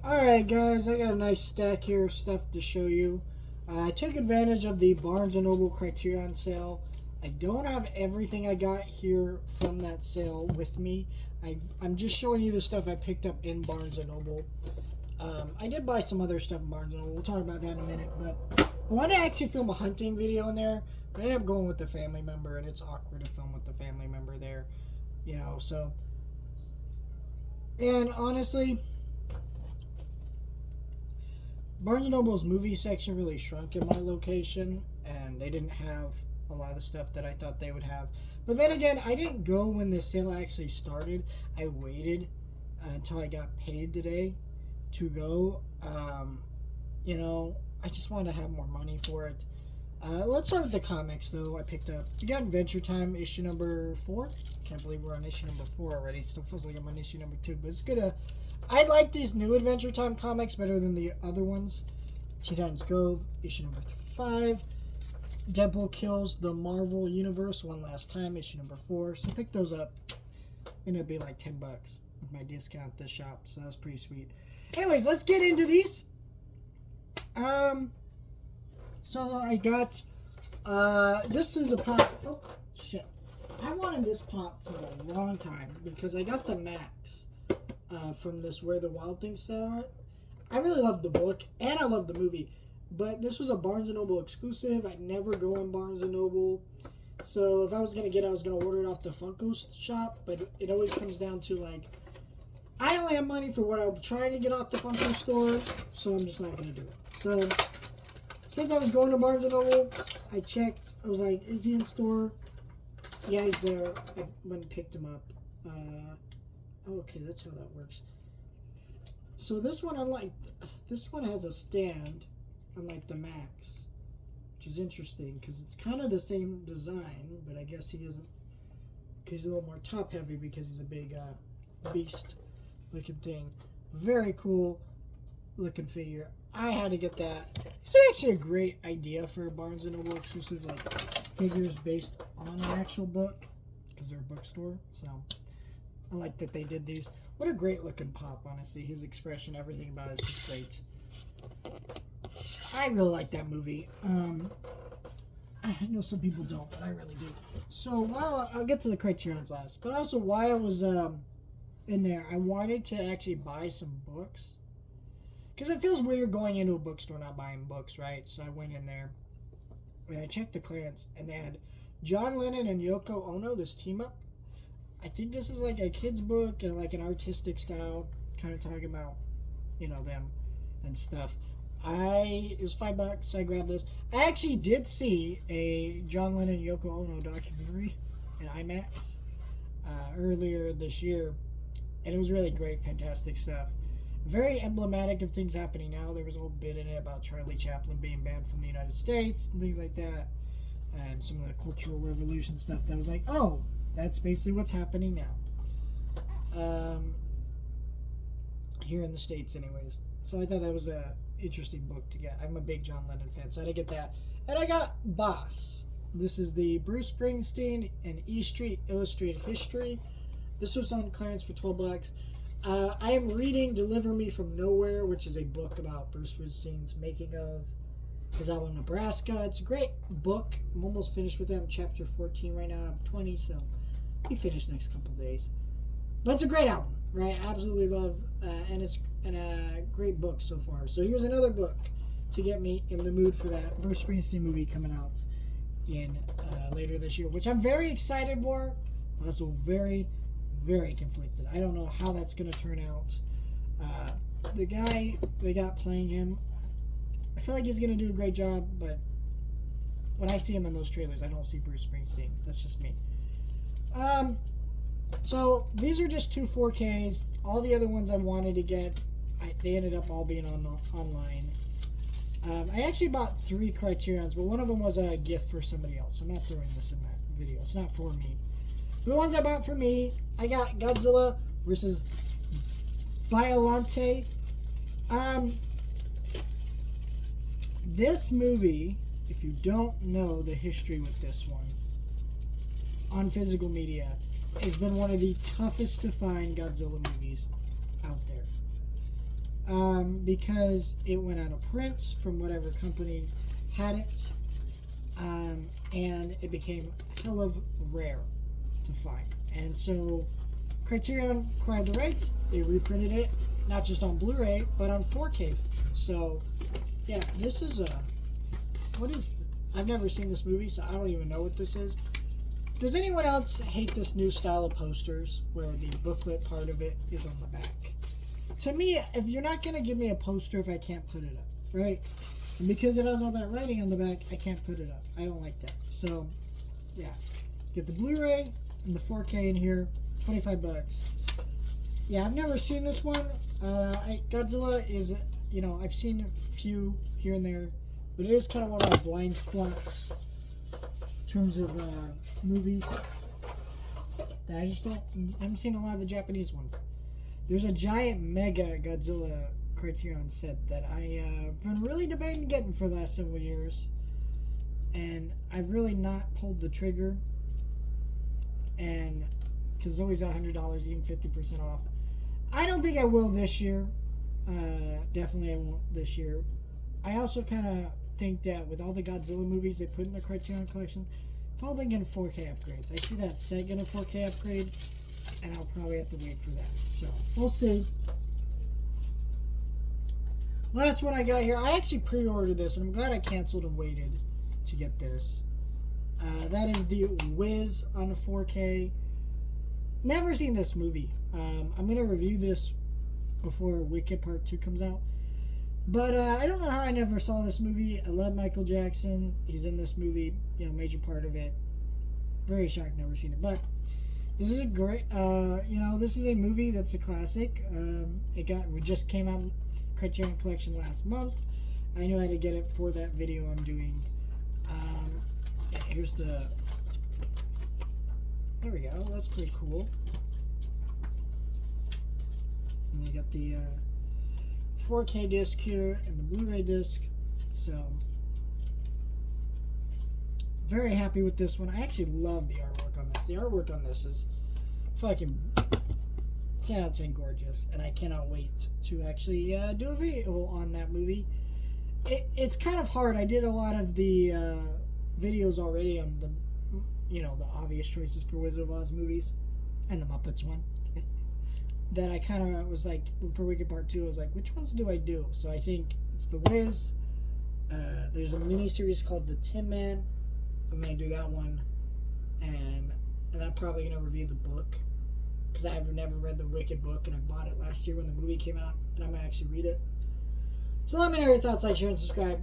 Alright guys, I got a nice stack here of stuff to show you. I took advantage of the Barnes & Noble Criterion sale. I don't have everything I got here from that sale with me. I'm just showing you the stuff I picked up in Barnes & Noble. I did buy some other stuff in Barnes & Noble. We'll talk about that in a minute. But I wanted to actually film a hunting video in there. But I ended up going with the family member, and it's awkward to film with the family member there. You know, so... And honestly... Barnes & Noble's movie section really shrunk in my location, and they didn't have a lot of the stuff that I thought they would have. But then again, I didn't go when the sale actually started. I waited until I got paid today to go. You know, I just wanted to have more money for it. Let's start with the comics, though. I picked up, we got Adventure Time issue number 4. Can't believe we're on issue number 4 already. Still feels like I'm on issue number 2, but it's good to... I like these new Adventure Time comics better than the other ones. Teen Titans Go, issue number 5. Deadpool kills the Marvel Universe one last time, issue number 4. So pick those up. Ended up being like $10 with my discount at the shop, so that's pretty sweet. Anyways, let's get into these. So I got, this is a pop. Oh, shit. I wanted this pop for a long time because I got the Max. From this Where the Wild Things Set Are. I really love the book, and I love the movie, but this was a Barnes & Noble exclusive. I never go in Barnes & Noble, so if I was going to get it, I was going to order it off the Funko shop, but it always comes down to, like, I only have money for what I'm trying to get off the Funko store, so I'm just not going to do it. So, since I was going to Barnes & Noble, I checked. I was like, is he in store? Yeah, he's there. I went and picked him up. Okay, that's how that works. So this one, this one has a stand, unlike the Max, which is interesting because it's kind of the same design, but I guess he isn't. He's a little more top heavy because he's a big beast looking thing. Very cool looking figure. I had to get that. It's actually a great idea for a Barnes & Noble exclusive, like figures based on an actual book, because they're a bookstore. So I like that they did these. What a great looking pop, honestly. His expression, everything about it is just great. I really like that movie. I know some people don't, but I really do. So while I'll get to the Criterions last, but also while I was in there, I wanted to actually buy some books. Because it feels weird going into a bookstore not buying books, right? So I went in there and I checked the clearance, and they had John Lennon and Yoko Ono, this team up. I think this is like a kid's book and like an artistic style, kind of talking about, you know, them and stuff. It was $5. I grabbed this. I actually did see a John Lennon Yoko Ono documentary in IMAX earlier this year, and it was really great, fantastic stuff. Very emblematic of things happening now. There was a whole bit in it about Charlie Chaplin being banned from the United States and things like that, and some of the Cultural Revolution stuff that was like, oh, that's basically what's happening now. Here in the States, anyways. So I thought that was a interesting book to get. I'm a big John Lennon fan, so I had to get that. And I got Boss. This is the Bruce Springsteen and E Street Illustrated History. This was on clearance for $12. I am reading Deliver Me From Nowhere, which is a book about Bruce Springsteen's making of his album Nebraska. It's a great book. I'm almost finished with it. I'm chapter 14 right now out of 20, so I'll be finished next couple days. But it's a great album, right? I absolutely love, and it's a great book so far. So here's another book to get me in the mood for that Bruce Springsteen movie coming out in later this year, which I'm very excited for. I'm also very, very conflicted. I don't know how that's going to turn out. The guy they got playing him, I feel like he's going to do a great job, but when I see him in those trailers, I don't see Bruce Springsteen. That's just me. So these are just 2 4Ks. All the other ones I wanted to get, they ended up all being online. I actually bought 3 Criterions, but one of them was a gift for somebody else. I'm not throwing this in that video. It's not for me. The ones I bought for me, I got Godzilla versus Violante. This movie, if you don't know the history with this one, on physical media, has been one of the toughest to find Godzilla movies out there. because it went out of print from whatever company had it, and it became hell of rare to find. And so Criterion acquired the rights. They reprinted it, not just on Blu-ray, but on 4K. So, yeah, this is I've never seen this movie, so I don't even know what this is. Does anyone else hate this new style of posters where the booklet part of it is on the back? To me, if you're not going to give me a poster if I can't put it up, right? And because it has all that writing on the back, I can't put it up. I don't like that. So, yeah. Get the Blu-ray and the 4K in here. $25. Yeah, I've never seen this one. Godzilla is, I've seen a few here and there, but it is kind of one of my blind spots in terms of movies that I haven't seen a lot of the Japanese ones. There's a giant mega Godzilla Criterion set that I've been really debating getting for the last several years, and I've really not pulled the trigger, and because it's always $100, even 50% off. I don't think I will this year. Definitely I won't this year. I also kind of think that with all the Godzilla movies they put in the Criterion Collection, probably getting 4K upgrades. I see that set getting a 4K upgrade, and I'll probably have to wait for that. So, we'll see. Last one I got here. I actually pre-ordered this, and I'm glad I canceled and waited to get this. That is the Wiz on 4K. Never seen this movie. I'm going to review this before Wicked Part 2 comes out. But I don't know how I never saw this movie. I love Michael Jackson. He's in this movie, major part of it. Very shocked, never seen it. But this is a great, this is a movie that's a classic. It just came out in Criterion Collection last month. I knew I had to get it for that video I'm doing. Here's the... There we go. That's pretty cool. And you got the 4K disc here and the Blu-ray disc. So, very happy with this one. I actually love the artwork on this. The artwork on this is fucking 10 out of 10 gorgeous. And I cannot wait to actually do a video on that movie. It's kind of hard. I did a lot of the videos already on the the obvious choices for Wizard of Oz movies, and the Muppets one. That I kind of was like, for Wicked Part 2, I was like, which ones do I do? So I think it's the Wiz. There's a mini-series called The Tin Man. I'm going to do that one. And I'm probably going to review the book, because I've never read the Wicked book, and I bought it last year when the movie came out, and I'm going to actually read it. So let me know your thoughts, like, share, and subscribe.